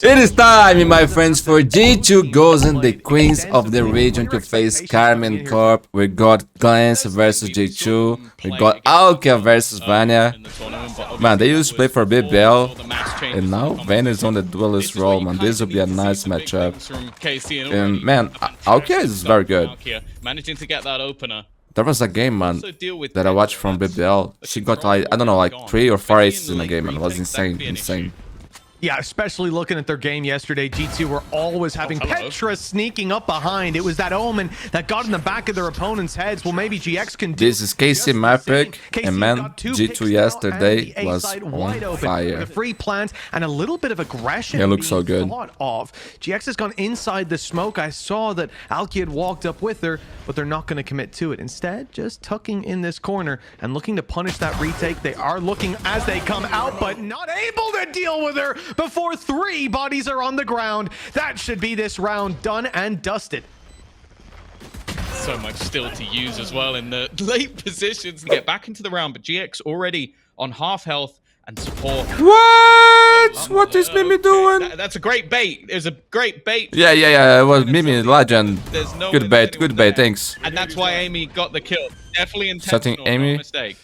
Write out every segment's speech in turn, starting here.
It is time, my friends, for G2 Gozen, the queens of the region, to face Karmine Corp. We got Glance versus G2. We got Alkia versus Vanya. Man, they used to play for BBL, and now Vanya is on the duelist role, man. This will be a nice matchup. And man, Alkia is very good. Managing to get that opener. There was a game, man, that I watched from BBL. She got like, I don't know, like 3 or 4 aces in the game, and it was insane. Yeah, especially looking at their game yesterday, G2 were always having Petra sneaking up behind. It was that omen that got in the back of their opponents' heads. Well, maybe GX can do this is KC my pick, and man, G2 yesterday was on fire. The free plants and a little bit of aggression. It looks so good. GX has gone inside the smoke. I saw that Alki had walked up with her, but they're not going to commit to it. Instead, just tucking in this corner and looking to punish that retake. They are looking as they come out, but not able to deal with her before 3 bodies are on the ground. That should be this round done and dusted. So much still to use as well in the late positions to get back into the round, but GX already on half health and support. What? What is Mimi doing? That's a great bait. It was a great bait. Yeah. It was Mimi legend. No good bait, thanks. And that's why Amy got the kill. Definitely intentional, setting Amy. No mistake.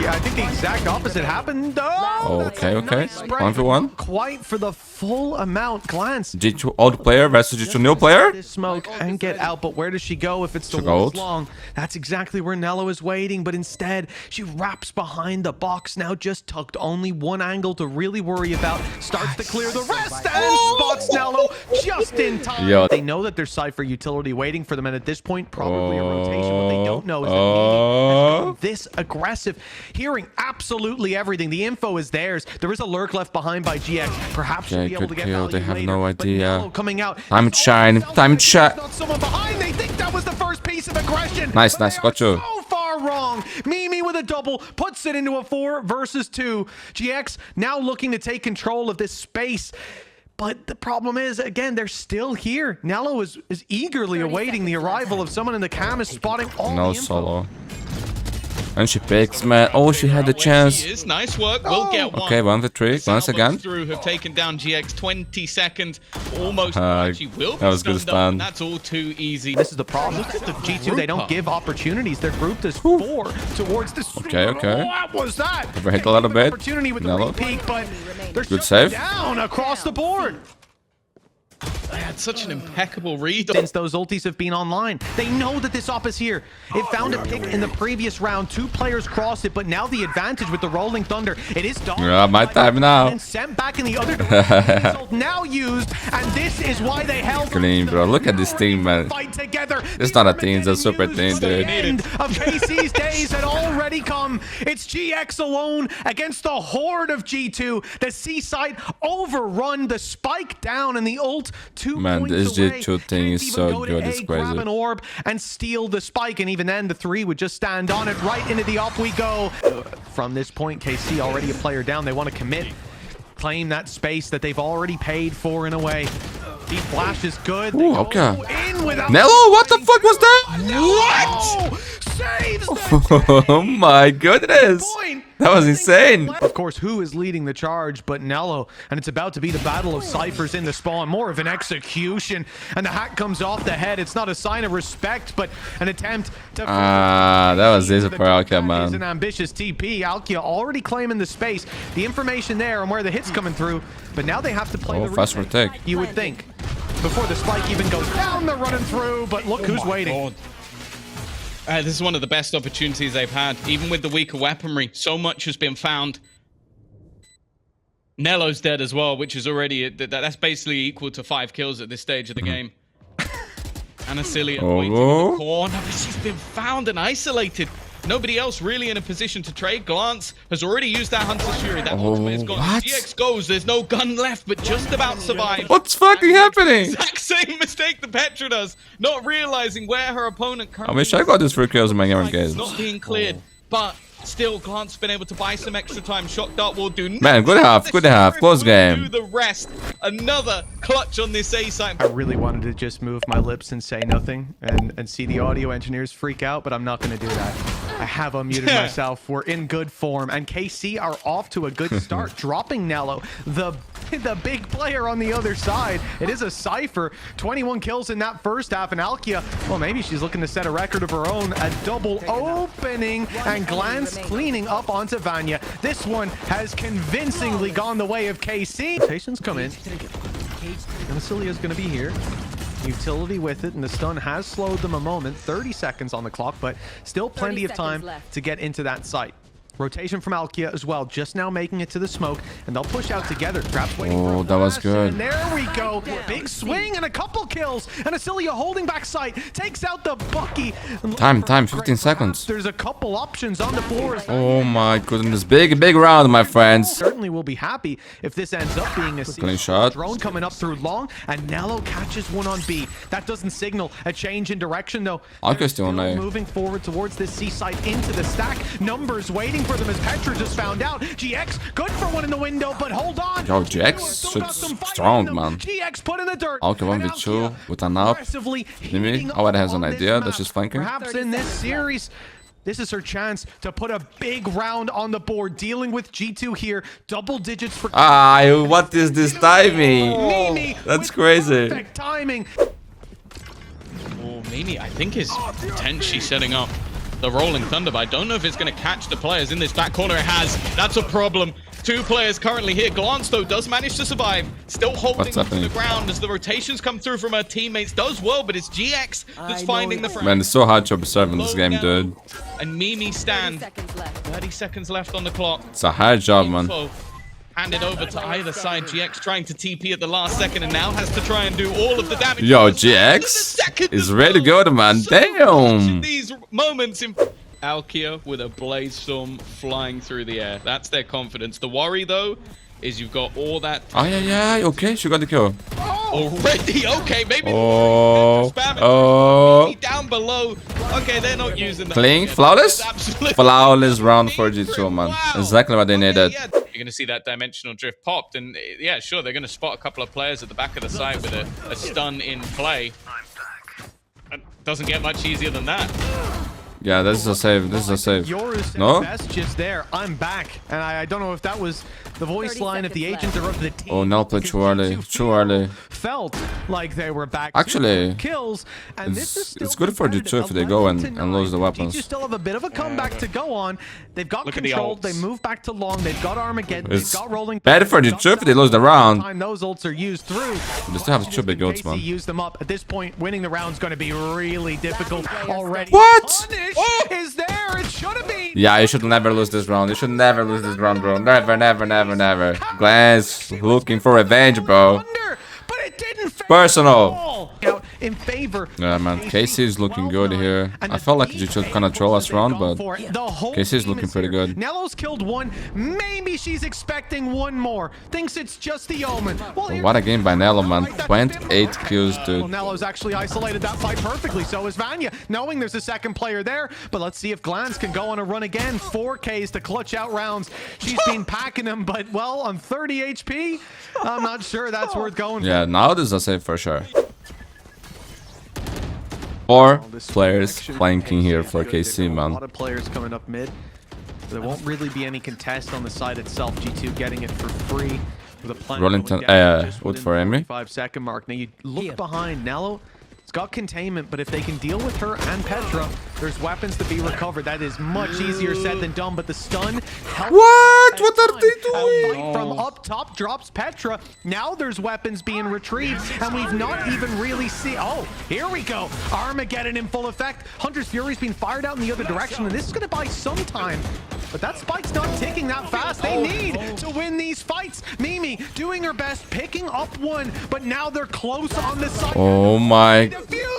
Yeah, I think the exact opposite happened. Okay. Nice 1v1. Not quite for the full amount. Glance. G2 old player versus G2 new player. This smoke and get out, but where does she go if it's the wall's long? That's exactly where Nello is waiting, but instead she wraps behind the box. Now just tucked only one angle to really worry about. Starts to clear the rest and spots Nello just in time. Yo. They know that there's Cypher utility waiting for them, and at this point probably a rotation. What they don't know is that this aggressive, hearing absolutely everything. The info is theirs. There is a lurk left behind by GX. Perhaps she'll be able to get value they have later, no idea. Coming out. Time to shine. Time to shine. Not someone behind. They think that was the first piece of aggression. Nice. Got you. So far wrong. Mimi with a double puts it into a 4 versus 2. GX now looking to take control of this space. But the problem is, again, they're still here. Nello is eagerly awaiting the arrival of someone in the cam, is spotting all the info. Solo. And she picks, man. Oh, she had the chance. Is nice work. We'll get one. Okay, 1v3. Once again. Through have taken down GX 20 seconds. Almost. She will be that was good stun. That's all too easy. This is the problem. G2, they don't give opportunities. They're grouped as 4 towards this. Okay. What was that? Overhit a little bit. Opportunity with the peak, but they're good save. Down across the board. They had such an impeccable read. Since those ultis have been online, they know that this op is here. It found a pick in the previous round. 2 players crossed it, but now the advantage with the Rolling Thunder. It is done. Yeah, my time now. And sent back in the other direction. Now used, and this is why they held. Clean, bro. Look at this team, man. Fight together. It's not a team, it's a super team, dude. The end of KC's days had already come. It's GX alone against the horde of G2. The C-side overrun, the spike down, and the ult 2 man, points this away. G2 thing is so good, it's crazy. Grab an orb and steal the spike, and even then the 3 would just stand on it. Right into the op we go. From this point, KC already a player down. They want to commit, claim that space that they've already paid for in a way. Deep flash is good. Ooh, okay. Nello, what the fuck was that? What? Saves the Oh my goodness. That was insane. Of course, who is leading the charge but Nello? And it's about to be the battle of ciphers in the spawn. More of an execution. And the hack comes off the head. It's not a sign of respect, but an attempt to... that was easy for Alkia, man. It's an ambitious TP. Alkia already claiming the space. The information there and where the hit's coming through. But now they have to play the fast retake. You would think. Before the spike even goes down, they're running through. But look who's waiting. This is one of the best opportunities they've had, even with the weaker weaponry. So much has been found. Nello's dead as well, which is already that's basically equal to 5 kills at this stage of the game. Anacilia waiting in the corner, but she's been found and isolated. Nobody else really in a position to trade. Glance has already used that Hunter's Fury. That ultimate is gone. GX goes. There's no gun left, but just about survived. What's fucking happening? Exact same mistake that Petra does, not realizing where her opponent currently I wish I got this 3 kills in my game. Not being cleared, but still Glance been able to buy some extra time. Shock Dart will do nothing. Man, good half, close game. Do the rest. Another clutch on this A site. I really wanted to just move my lips and say nothing and see the audio engineers freak out, but I'm not going to do that. I have unmuted myself. We're in good form, and KC are off to a good start, dropping Nello, the big player on the other side. It is a Cypher. 21 kills in that first half, and Alkia, well, maybe she's looking to set a record of her own. A double opening, and Glance cleaning up onto Vanya. This one has convincingly gone the way of KC. Rotations come in. Cecilia's going to be here. Utility with it, and the stun has slowed them a moment. 30 seconds on the clock, but still plenty of time to get into that site. Rotation from Alkia as well, just now making it to the smoke, and they'll push out together. Traps waiting for that was good. And there we go. Big swing and a couple kills, and Cecilia holding back sight, takes out the Bucky. Time, 15 seconds. There's a couple options on the board. Oh my goodness, big round, my friends. Certainly will be happy if this ends up being a clean shot. Drone coming up through long, and Nello catches one on B. That doesn't signal a change in direction though. Alkia still on A. Moving forward towards this C site into the stack. Numbers waiting for them as Petra just found out. GX good for one in the window, but hold on. Yo, GX shoots strong, man. GX put in the dirt. Alkia 1v2 with an up. Mimi already has an idea that she's flanking. Perhaps in this series, this is her chance to put a big round on the board, dealing with G2 here. Double digits for... what is this timing? That's crazy. Perfect timing. Oh, Mimi, I think is potentially setting up the Rolling Thunder, but I don't know if it's going to catch the players in this back corner. It has. That's a problem. 2 players currently here. Glance, though, does manage to survive. Still holding to the ground as the rotations come through from her teammates. Does well, but it's GX that's finding the front. Man, it's so hard to observe in this game, dude. And Mimi stand. 30 seconds left on the clock. It's a hard job, man. Handed over to either side. GX trying to TP at the last second and now has to try and do all of the damage. Yo, GX is really good, man. Damn. These moments in Alkia with a Blaze Storm flying through the air. That's their confidence. The worry, though, is you've got all that... Okay, she got the kill. Already? Okay, maybe... Down below. Okay, they're not using that. Clean, flawless? Flawless round for G2, man. Wow. Exactly what they needed. Yeah. You're going to see that dimensional drift popped, and yeah, sure, they're going to spot a couple of players at the back of the site with a stun in play. It doesn't get much easier than that. Yeah, this is a save. This is a save. No? Best just there. I'm back. And I don't know if that was the voice line, if the agent or of the team. Oh, now play too early. Too early. Felt like they were back. Actually, kills. And it's good for G2 if they go and lose the weapons. G2 still have a bit of a comeback to go on. They've got control. They move back to long. They've got Armageddon. They've got rolling. Better for G2 if they lose the round. Those ults are used through. They still have 2 big ults, man. Use them up. At this point, winning the round's going to be really difficult already. What? Is there? It should have been. Yeah, you should never lose this round. You should never lose this round, bro. Never, never, never, never. Glance looking for revenge, bro. Personal. In favor. Yeah, man. KC is looking good here. I felt like G2 kind of troll us round, but KC is looking pretty good. Nello's killed one. Maybe she's expecting one more. Thinks it's just the omen. Well, what a game by Nello, man. 28 kills, dude. Well, Nello's actually isolated that fight perfectly. So is Vanya, knowing there's a second player there. But let's see if Glance can go on a run again. 4Ks to clutch out rounds. She's been packing them, but well, on 30 HP, I'm not sure that's worth going for. Yeah, now this is a save for sure. 4 players flanking here for KC, man. A lot of players coming up mid. There won't really be any contest on the side itself. G2 getting it for free. With a plan would for EMEA. 5-second mark. Now you look behind Nello. It's got containment, but if they can deal with her and Petra, there's weapons to be recovered. That is much easier said than done, but the stun helps. What? What are they doing? From up top drops Petra. Now there's weapons being retrieved, and we've not even really seen... Oh, here we go. Armageddon in full effect. Hunter's Fury's been fired out in the other direction, and this is going to buy some time. But that spike's not ticking that fast. They need to win these fights. Mimi doing her best, picking up one, but now they're close on the side. Oh my...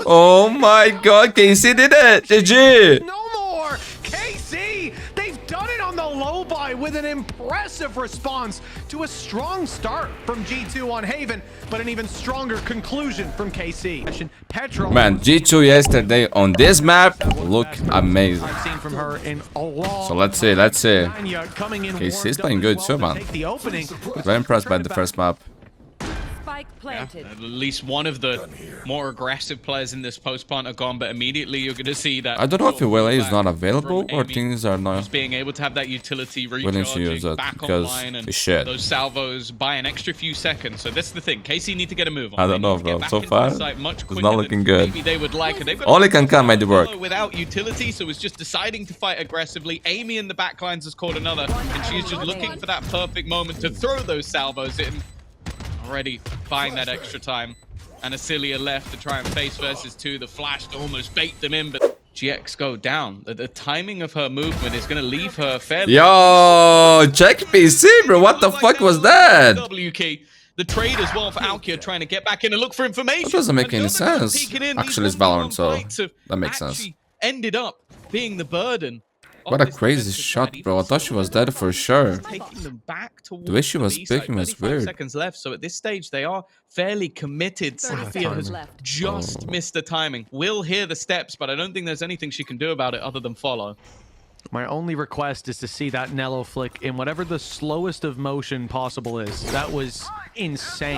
Oh my god, KC did it! GG! No more! KC! They've done it on the low buy with an impressive response to a strong start from G2 on Haven, but an even stronger conclusion from KC. Petra. Man, G2 yesterday on this map looked amazing. I've seen from her in a long so let's see. KC is playing good too, man. Very impressed by the first map. Spike planted. At least one of the more aggressive players in this post plant are gone, but immediately you're going to see that. I don't know if Willie is not from available or Amy. things are not Just being able to have that utility willing to use recharging it back because online and they should. those salvos buy an extra few seconds. So that's the thing. KC need to get a move on. I don't know, They need to get bro. back So into far, the site much it's quicker not than looking good. Maybe they would like. And they've got Only can come made it work. Without utility, so it's just deciding to fight aggressively. Amy in the backlines has caught another, and she's just looking for that perfect moment to throw those salvos in. Already buying that extra time. And Acilia left to try and face versus 2. The flash to almost bait them in, but GX go down. The timing of her movement is going to leave her fairly... Yo, check PC, bro. What the fuck was that? W key. The trade as well for Alkia trying to get back in and look for information. That doesn't make any Another sense. peeking in. Actually, These it's Valorant, so fights have that makes sense. actually ended up being the burden. What a crazy shot, bro. I thought she was dead for sure. Taking them back towards The way she was B side. picking was 35 weird. seconds left, so at this stage they are fairly committed. Safia has left. just missed the timing. Will hear the steps, but I don't think there's anything she can do about it other than follow. My only request is to see that Nello flick in whatever the slowest of motion possible is. That was insane.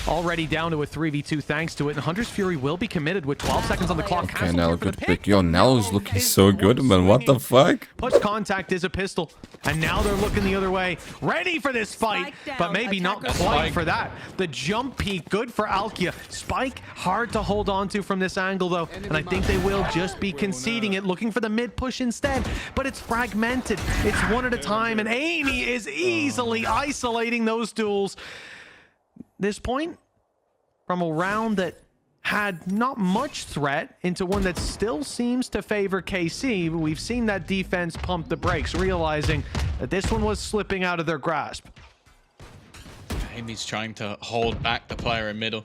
Already down to a 3v2 thanks to it, and Hunter's Fury will be committed with 12 seconds on the clock. Okay, Nello, good pick. Yo, Nello's looking so good, man. What the fuck? Push contact is a pistol, and now they're looking the other way, ready for this fight, but maybe not quite for that. The jump peak, good for Alkia. Spike, hard to hold on to from this angle, though, and I think they will just be conceding it, looking for the mid push instead, but it's fragmented. It's one at a time, and Amy is easily isolating those duels. This point, from a round that had not much threat into one that still seems to favor KC, we've seen that defense pump the brakes, realizing that this one was slipping out of their grasp. Amy's trying to hold back the player in middle,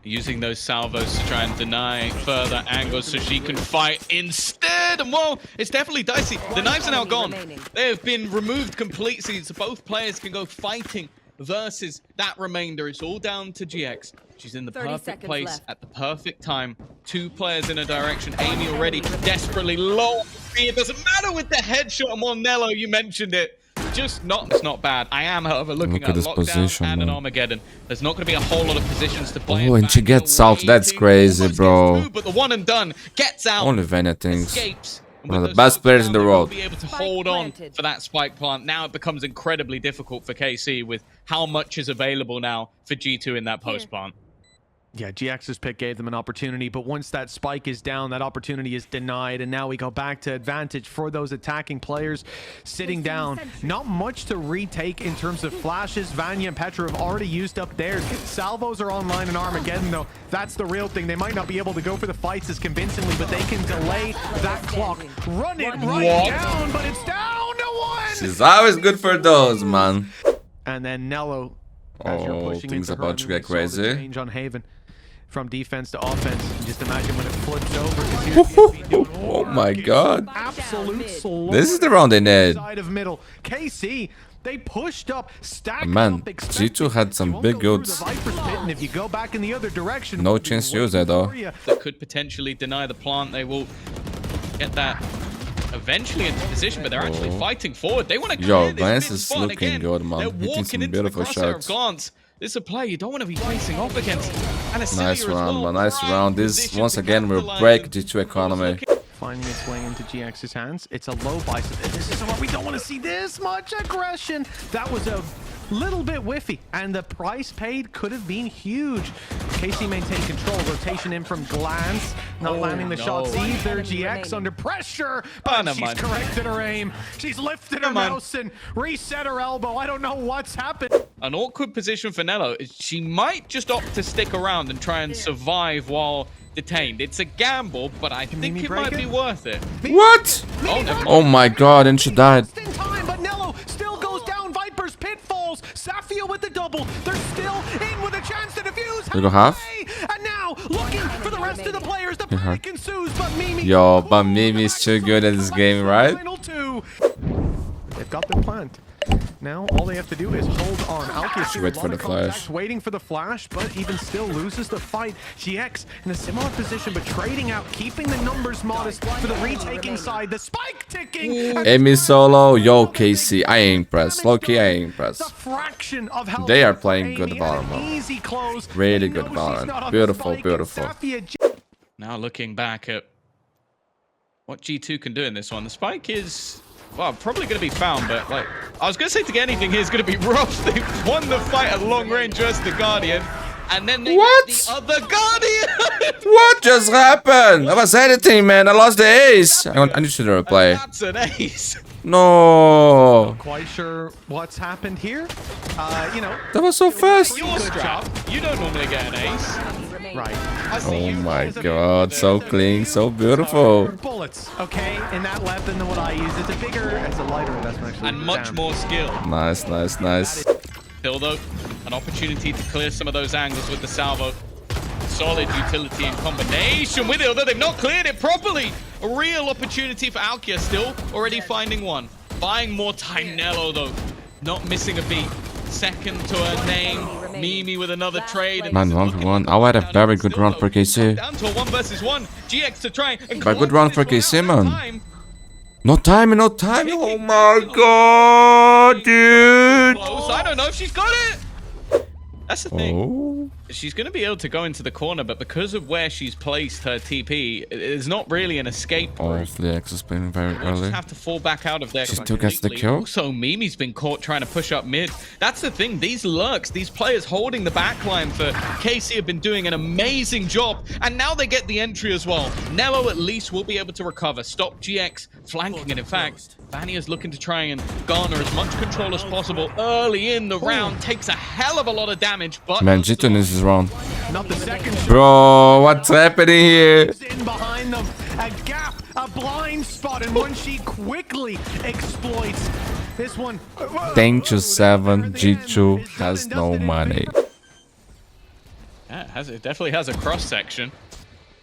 using those salvos to try and deny further angles so she can fight instead. And well, it's definitely dicey. The knives are now gone. They have been removed completely, so both players can go fighting versus that remainder. It's all down to GX. She's in the perfect place at the perfect time. 2 players in a direction. Amy already desperately low. It doesn't matter with the headshot on Monello. You mentioned it. Just not. It's not bad. I am, however, looking at this lockdown position, and an man. Armageddon. There's not going to be a whole lot of positions to play. Oh, and she gets out. That's crazy, bro. But the one and done gets out. Only Vayner things. Escapes. And One of with the those best shots players down, in the they will world. Be able to hold on for that spike plant. Now it becomes incredibly difficult for KC with how much is available now for G2 in that post plant. Yeah, GX's pick gave them an opportunity, but once that spike is down, that opportunity is denied, and now we go back to advantage for those attacking players sitting down. Not much to retake in terms of flashes. Vanya and Petra have already used up theirs. Salvos are online in Armageddon, though. That's the real thing. They might not be able to go for the fights as convincingly, but they can delay that clock. Run it right down, but it's down to 1! She's always good for those, man. And then Nello, as you're Oh, pushing things into about her, to get we saw the crazy. change on Haven. From defense to offense. Just imagine when it flips over. 'cause here's GP doing Oh my god. absolute slaughter This is the round they need. side of middle. KC, they pushed up, stacked Man, up, expected. G2 had some You won't big go through goods. the Viper's pit, and if you go back in the other direction, No we'll be chance to use waiting that, though. for you. That could potentially deny the plant. They will get that eventually into position, but they're actually fighting forward. They want to Yo, clear this Glance mid is spot looking again. good, man. They're Hitting walking some into the beautiful crosshair of shots. Glance. This is a play you don't want to be facing off against. And Acilia Nice as round, well. man. Nice Prime round. This, position once to again, will capitalize break and G2 economy. Finding its way into GX's hands. It's a low bicep. This is what we don't want to see, this much aggression. That was a little bit whiffy, and the price paid could have been huge. KC maintained control. Rotation in from Glance. Not landing the shots either. GX under pressure, but never she's mind. corrected her aim. She's lifted her Never mind. mouse and reset her elbow. I don't know what's happened. An awkward position for Nello. She might just opt to stick around and try and survive while detained. It's a gamble, but I think Mimi it break might it? be worth it. What? Oh, never mind. Oh my god, and she died. Just in time, but Nello still goes down. Viper's pitfalls. Safia with the double. They're still in with a chance to defuse. We go half? And now looking for the rest of the players. The panic ensues, but Mimi. Yo, but Mimi's too good at this game, right? Final 2. They've got their plant. Now all they have to do is hold on. Alki Wait for the flash. waiting for the flash, but even still loses the fight. GX in a similar position, but trading out, keeping the numbers modest for the retaking side. The spike ticking. EMEA solo, yo KC, I ain't impressed. Low-key, I ain't impressed. The fraction of health They are for playing good EMEA, Valorant. an easy close. Really They good know she's not Valorant. on the Beautiful, spike, beautiful. and Safia Now looking back at what G2 can do in this one, the spike is, well, probably going to be found, but like, I was going to say to get anything here is going to be rough. They've won the fight at long range versus the Guardian, and then they What? get the other Guardian! What just happened? I was editing, man. I lost the ace. I need to do a replay. That's an ace. No. quite sure what's happened here. You know, That was so fast. Your strap, you don't normally get an ace. right. I see Oh you my guys are god, good so with it. clean, so beautiful. Bullets, okay, in that weapon than what I use. It's a bigger, it's a lighter investment actually. And much Damn. more skill. Nice, nice, nice. Still though, an opportunity to clear some of those angles with the salvo. Solid utility in combination with it, although they've not cleared it properly. A real opportunity for Alkia still, already finding one. Buying more time. Nello though, not missing a beat. Second to her name. Mimi with another trade. And Man, this is 1v1. looking I had a down very and good still, round though, for KC. down to a 1 versus 1. GX to try and But good close round this for one out KC, that man. time. No timing, no timing. Oh my god, dude. Close. I don't know if she's got it. That's the thing. Oh. She's going to be able to go into the corner, but because of where she's placed her TP, there's not really an escape Oh, route. the X is playing very We'll early. just have to fall back out of there. She still gets the completely. kill? Also, Mimi's been caught trying to push up mid. That's the thing. These lurks, these players holding the backline for KC have been doing an amazing job. And now they get the entry as well. Nello at least will be able to recover. Stop GX flanking. And in fact, Vanya's looking to try and garner as much control as possible early in the round. Takes a hell of a lot of damage, but... Man, G2 needs this round. Not the second shot. Bro, what's happening here? In behind them, a gap, a blind spot, and one she quickly exploits. This one. Danger 7, G2 has no money. Yeah, it definitely has a cross-section.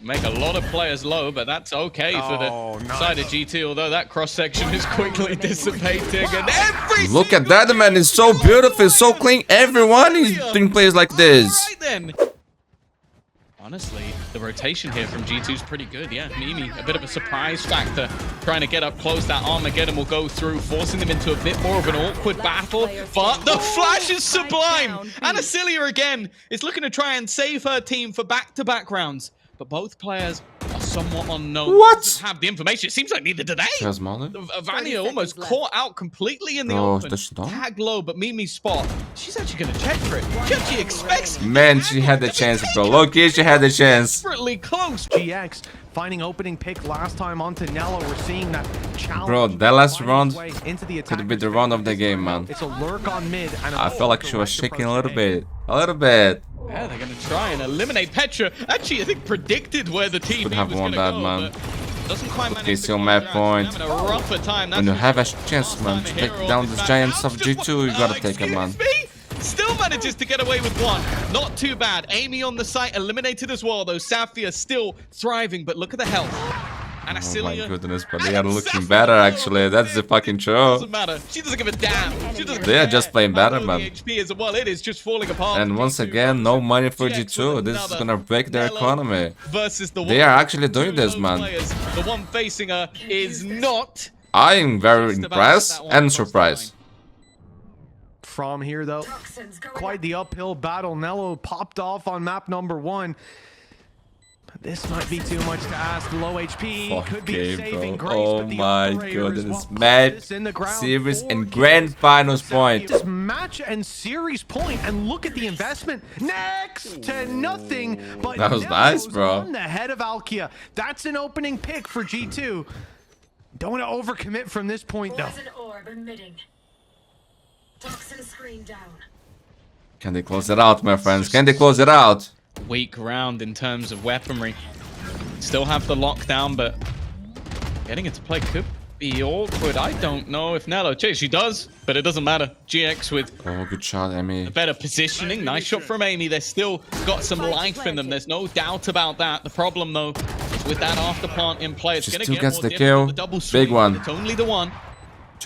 Make a lot of players low, but that's okay for Oh, the nice. side of G2, although that cross-section is quickly dissipating. And every Look at that, man. It's so beautiful, it's so clean. Everyone is doing plays like this. Right then. Honestly, the rotation here from G2 is pretty good. Yeah, Mimi, a bit of a surprise factor. Trying to get up close. That Armageddon will go through, forcing them into a bit more of an awkward battle. But the flash is sublime. Anasilia again is looking to try and save her team for back-to-back rounds. But both players are somewhat unknown. What? Doesn't have the information. It seems like neither do they. She has Molly? Vanya almost caught out completely in the Oh, open. does she not? Tag low, but Mimi's spot. She's actually going to check for it. She actually expects. Man, she had the chance, bro. Look here, she had the chance. Desperately close. GX finding opening pick last time onto Nello. We're seeing that challenge. Bro, that last finding round its way into the could be attacker's the round of the phase. game, man. It's a lurk on mid. And I felt like she was direct shaking a approach little to A. bit. A little bit. Yeah, they're going to try and eliminate Petra. Actually, I think predicted where the team Could was have going won to that, go, man. but doesn't quite manage Okay, to still close map her out. point. She's having a rougher time, When you that's have for a sure. chance, man, to Last time take a hero down on the this giants map. of G2, you gotta take it, man. Excuse me? Still manages to get away with one. Not too bad. Amy on the site eliminated as well, though. Safia still thriving, but look at the health. Oh my Anasilia. goodness, but they are looking better, actually. That's the fucking truth. Doesn't matter. She doesn't give a damn. She doesn't They are care just playing how better, low man. the HP is. Well, it is just falling apart. And once again, no money for G2. This is gonna break their economy. Versus the They one- are actually doing two this, low man. players. The one facing her is not. I am very Just about impressed that one and across the surprised. From here, though, quite the uphill battle. Nello popped off on map number 1. But this might be too much to ask. Low HP could be Okay, saving bro. grace. Oh but the my operator is goodness. what put Match, this in the ground. series, 4 and kills. grand finals point. This match and series point, and look at the investment. Next to nothing. But That was Nello's nice, bro. on the head of Alkia. That's an opening pick for G2. Don't want to overcommit from this point, though. Poison orb emitting. Toxin screen down. Can they close it out, my friends? Can they close it out? Weak round in terms of weaponry. Still have the lockdown, but getting into play could be awkward. I don't know if Nello. She does, but it doesn't matter. GX with Oh, good shot, Amy. better positioning. Nice shot from Amy. They've still got some life in them. There's no doubt about that. The problem, though, is with that after plant in play, it's She going to still get gets more the difficult. kill. The double Big swing, one. It's only the one.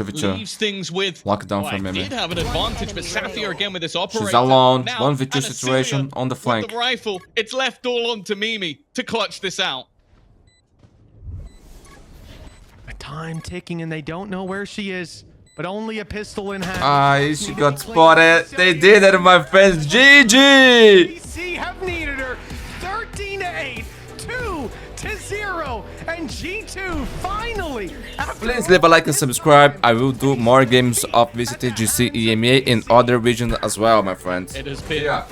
2v2. leaves things with. Lockdown Oh, from I EMEA. did have an advantage, but Sapphire again with this operator. She's alone. Now, 1v2 and situation Acilia on the with flank. the rifle. It's left all on to Mimi to clutch this out. A time ticking and they don't know where she is. But only a pistol in hand. She got spotted. They did it, my friends. GG! VCT have needed her. 13-8, 2-0, and G2 finally. Please leave a like and subscribe. I will do more games of VCT, GC, EMEA in other regions as well, my friends. It has been a